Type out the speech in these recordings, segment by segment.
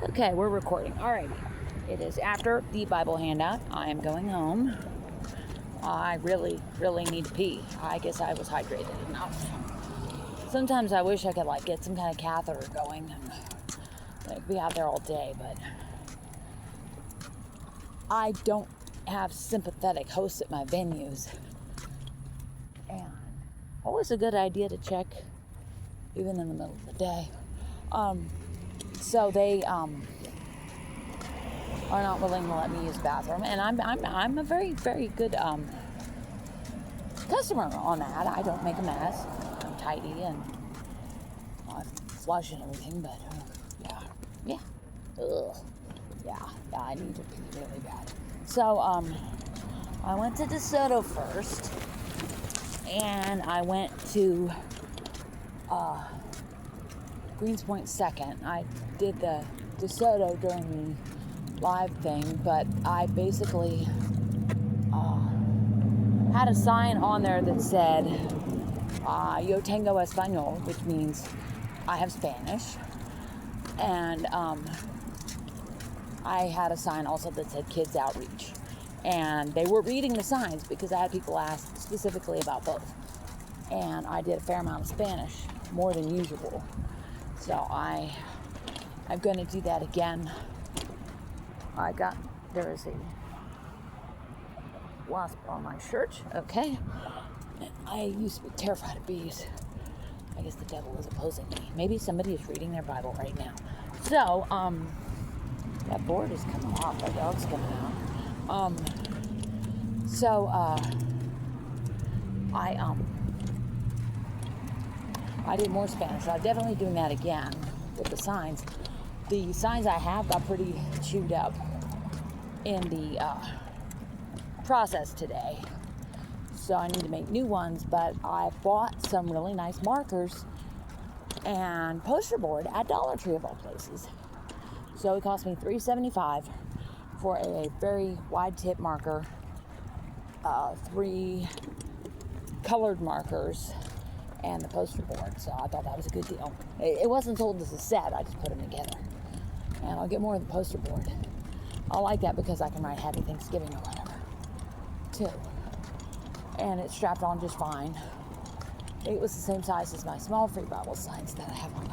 Okay, we're recording. Alrighty. It is after the Bible handout. I am going home. I really need to pee. I guess I was hydrated enough. Sometimes I wish I could get some kind of catheter going and be out there all day, but I don't have sympathetic hosts at my venues. And always a good idea to check even in the middle of the day. So they are not willing to let me use the bathroom, and I'm a very good customer on that. I don't make a mess. I'm tidy and I flush and everything, but yeah. Ugh. Yeah, I need to pee really bad. So I went to DeSoto first, and I went to Greenspoint second. I did the DeSoto during the live thing, but I basically had a sign on there that said Yo Tengo Español, which means I have Spanish, and I had a sign also that said Kids Outreach, and they were reading the signs because I had people ask specifically about both, and I did a fair amount of Spanish, more than usual. So I'm going to do that again. There is a wasp on my shirt. Okay. I used to be terrified of bees. I guess the devil is opposing me. Maybe somebody is reading their Bible right now. So, that board is coming off. That dog's coming out. I did more Spanish. I'm definitely doing that again with the signs. The signs I have got pretty chewed up in the process today. So I need to make new ones, but I bought some really nice markers and poster board at Dollar Tree of all places. So it cost me $3.75 for a very wide tip marker, 3 colored markers, and the poster board. So I thought that was a good deal. It wasn't sold as a set. I just put them together. And I'll get more of the poster board. I like that because I can write Happy Thanksgiving or whatever, too. And it's strapped on just fine. It was the same size as my small free Bible signs that I have on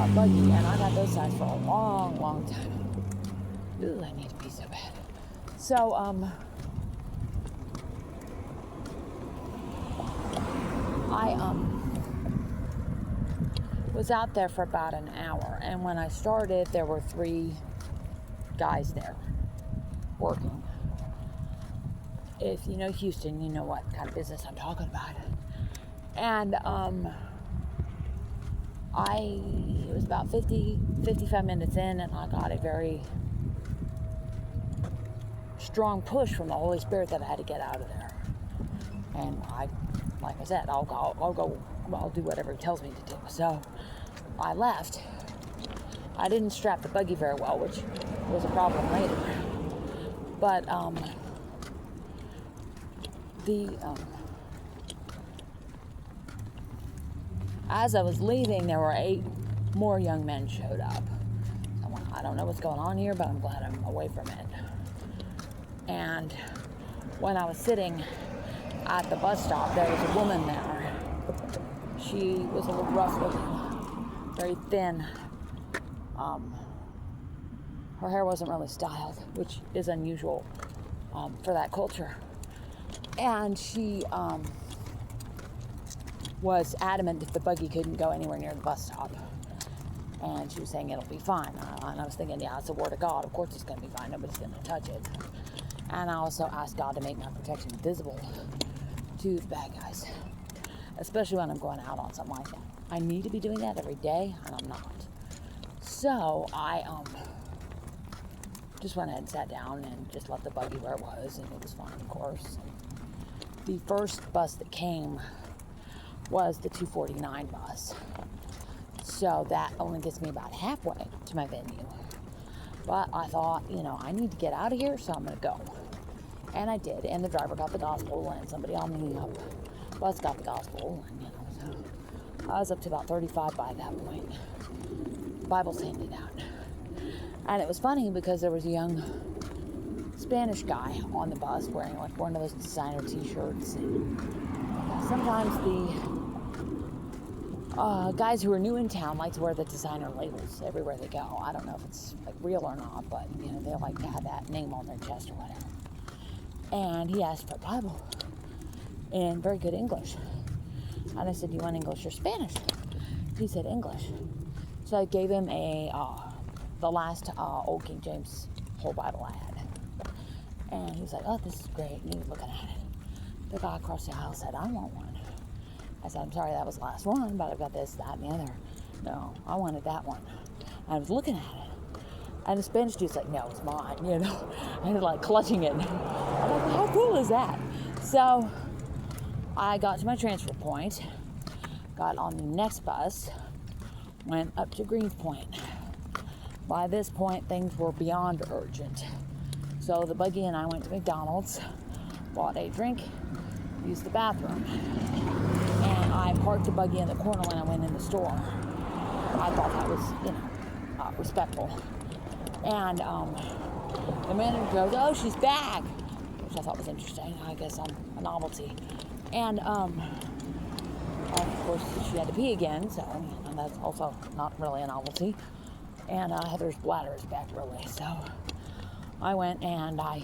the buggy. And I got those signs for a long time. Ooh, I need to pee so bad. So, I was out there for about an hour, and when I started, there were 3 guys there working. If you know Houston, you know what kind of business I'm talking about. And it was about 55 minutes in, and I got a very strong push from the Holy Spirit that I had to get out of there. And like I said, I'll do whatever he tells me to do. So I left. I didn't strap the buggy very well, which was a problem later. But as I was leaving, there were 8 more young men showed up. I don't know what's going on here, but I'm glad I'm away from it. And when I was sitting at the bus stop, there was a woman there. She was a little rough looking, very thin. Her hair wasn't really styled, which is unusual for that culture. And she was adamant that the buggy couldn't go anywhere near the bus stop. And she was saying it'll be fine. And I was thinking, yeah, it's the word of God. Of course it's going to be fine. Nobody's going to touch it. And I also asked God to make my protection visible to the bad guys, especially when I'm going out on something like that. I need to be doing that every day, and I'm not. So I just went ahead and sat down and just left the buggy where it was, and it was fine, of course. The first bus that came was the 249 bus. So that only gets me about halfway to my venue. But I thought, I need to get out of here, so I'm going to go. And I did, and the driver got the gospel, and somebody on the bus got the gospel, and, so I was up to about 35 by that point. Bibles handed out. And it was funny because there was a young Spanish guy on the bus wearing like one of those designer t-shirts. And sometimes the guys who are new in town like to wear the designer labels everywhere they go. I don't know if it's like real or not, but you know, they like to have that name on their chest or whatever. And he asked for a Bible in very good English. And I said, do you want English or Spanish? He said English. So I gave him the last Old King James whole Bible I had. And he was like, oh, this is great. And he was looking at it. The guy across the aisle said, I want one. I said, I'm sorry, that was the last one, but I've got this, that, and the other. No, I wanted that one. I was looking at it. And the Spanish dude's like, no, it's mine, you know. And like clutching it. I'm like, how cool is that? So I got to my transfer point, got on the next bus, went up to Greenspoint. By this point, things were beyond urgent. So the buggy and I went to McDonald's, bought a drink, used the bathroom, and I parked the buggy in the corner when I went in the store. I thought that was, you know, respectful. And the manager goes, oh, she's back, which I thought was interesting. I guess I'm a novelty. And of course, she had to pee again, so and that's also not really a novelty. And Heather's bladder is back really, so I went and I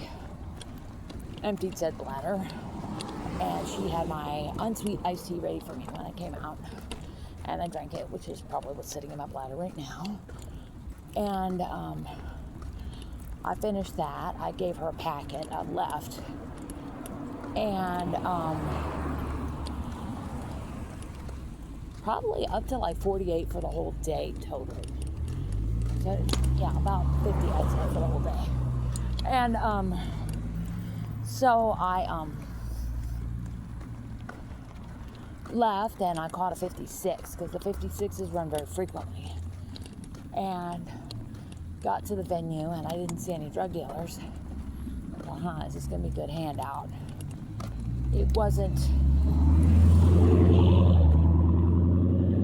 emptied said bladder, and she had my unsweet iced tea ready for me when I came out, and I drank it, which is probably what's sitting in my bladder right now. And I finished that. I gave her a packet. I left, and probably up to like 48 for the whole day total. So, yeah, about 50 I'd say for the whole day. And so I left, and I caught a 56 because the 56s run very frequently. And got to the venue, and I didn't see any drug dealers. I thought, is this going to be a good handout? It wasn't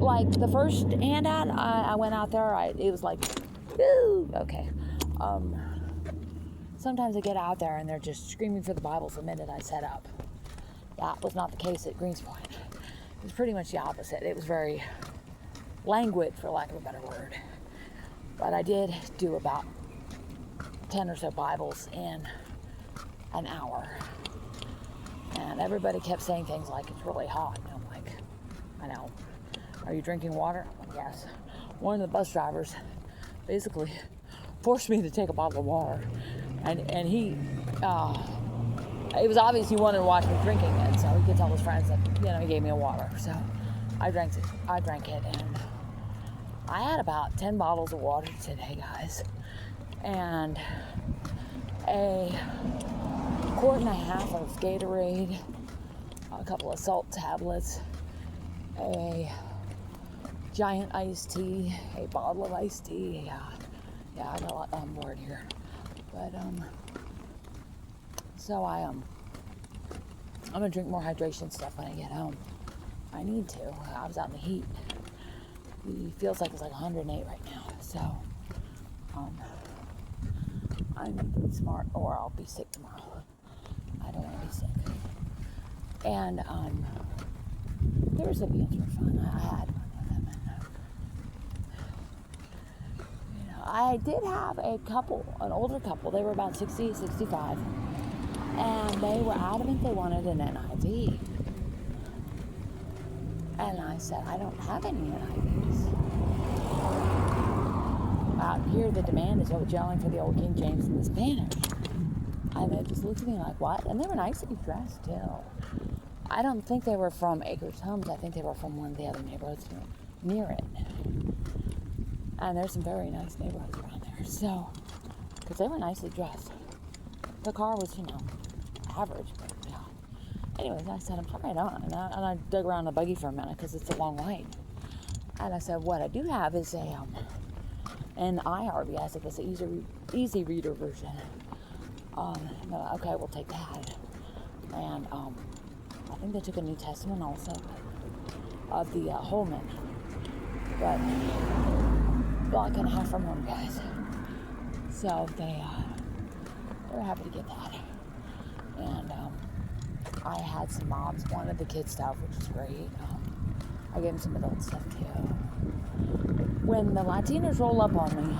like the first handout. I went out there, it was like, woo, okay. Sometimes I get out there and they're just screaming for the Bibles the minute I set up. That was not the case at Greenspoint. It was pretty much the opposite. It was very languid, for lack of a better word. But I did do about 10 or so Bibles in an hour. And everybody kept saying things like, it's really hot. And I'm like, I know. Are you drinking water? I'm like, yes. One of the bus drivers basically forced me to take a bottle of water. And he, it was obvious he wanted to watch me drinking it, so he could tell his friends that, you know, he gave me a water. So I drank it, and I had about 10 bottles of water today, guys. And a quart and a half of Gatorade, a couple of salt tablets, a giant iced tea, a bottle of iced tea. Yeah, I got a lot on board here. But so I'm gonna drink more hydration stuff when I get home. I need to. I was out in the heat. It feels like it's like 108 right now. So I need to be smart, or I'll be sick tomorrow. I don't want to be sick. And Thursday meals were fun. I had fun with them. And, I did have a couple, an older couple. They were about 60, 65. And they were adamant they wanted an NIV. And I said, I don't have any NIVs. Out here, the demand is overwhelming for the Old King James and the Spanish. And they just looked at me like, what? And they were nicely dressed, too. I don't think they were from Acres Homes. I think they were from one of the other neighborhoods near it. And there's some very nice neighborhoods around there. So, because they were nicely dressed. The car was, average, but yeah. Anyways, I said, I'm sorry, I don't. And I dug around the buggy for a minute because it's a long line. And I said, what I do have is an IRB. I said, it's an easy reader version. Okay, we'll take that. And I think they took a New Testament also of the Holman. But block and a half from home, guys. So they're happy to get that. And I had some moms wanted the kid stuff, which is great. I gave them some adult stuff too. When the Latinos roll up on me,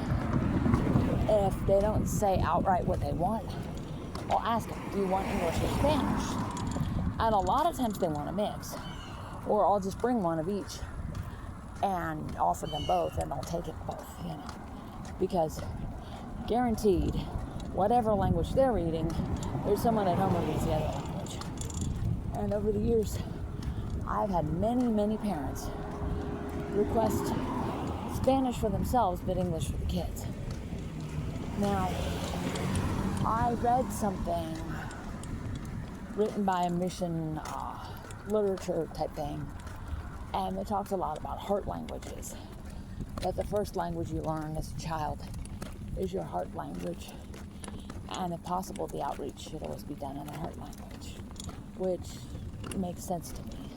if they don't say outright what they want, I'll ask them, do you want English or Spanish? And a lot of times they want a mix. Or I'll just bring one of each and offer them both, and they'll take it both, because guaranteed, whatever language they're reading, there's someone at home who reads the other language. And over the years, I've had many parents request Spanish for themselves, but English for the kids. Now, I read something written by a mission literature type thing, and it talks a lot about heart languages. That the first language you learn as a child is your heart language, and if possible, the outreach should always be done in the heart language, which makes sense to me.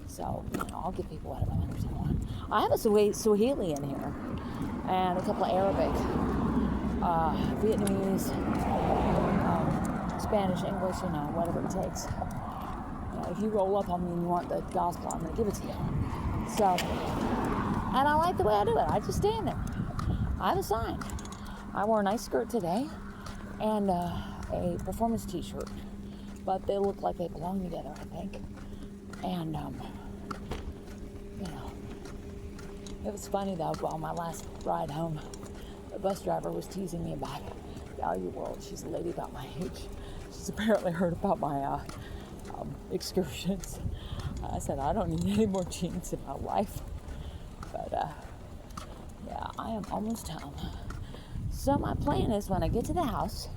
So, I'll give people whatever language they want. I have a Swahili in here, and a couple of Arabic, Vietnamese, Spanish, English, whatever it takes. If you roll up on me and you want the gospel, I'm going to give it to you. So, and I like the way I do it. I just stand there. I have a sign. I wore a nice skirt today and a performance t-shirt, but they look like they belong together, I think. And, it was funny though, on my last ride home, the bus driver was teasing me about Value World. She's a lady about my age. She's apparently heard about my excursions. I said, I don't need any more jeans in my life. But, I am almost home. So my plan is when I get to the house,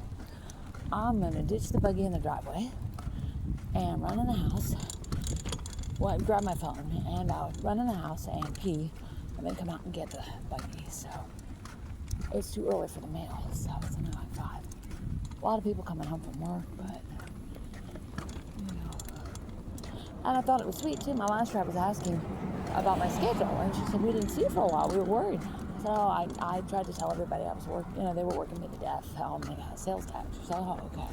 I'm going to ditch the buggy in the driveway and run in the house. Well, grab my phone and I'll run in the house and pee and then come out and get the buggy. So it's too early for the mail, so it's only like 5. A lot of people coming home from work, but and I thought it was sweet too. My last driver was asking about my schedule, and she said, we didn't see you for a while, we were worried. So I tried to tell everybody I was working, they were working me to death. They got a sales tax. She said, oh, okay.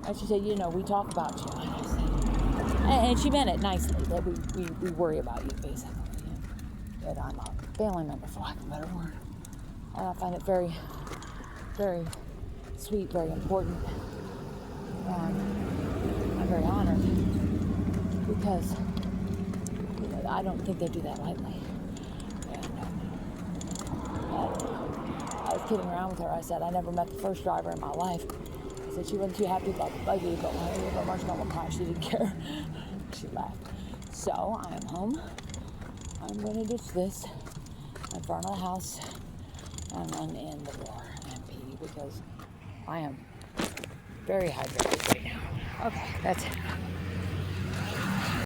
And she said, we talk about you. And I said, and she meant it nicely, that we worry about you, basically. That I'm a family member, for lack of a better word. And I find it very, very sweet, very important. I'm very honored because I don't think they do that lightly. I was kidding around with her. I said, I never met the first driver in my life. I said, she wasn't too happy about the buggy, but when I gave her marshmallow pie, she didn't care. She laughed. So, I am home. I'm going to ditch this in front of the house and run in the door and pee because I am very hydrated right now. Okay, that's it.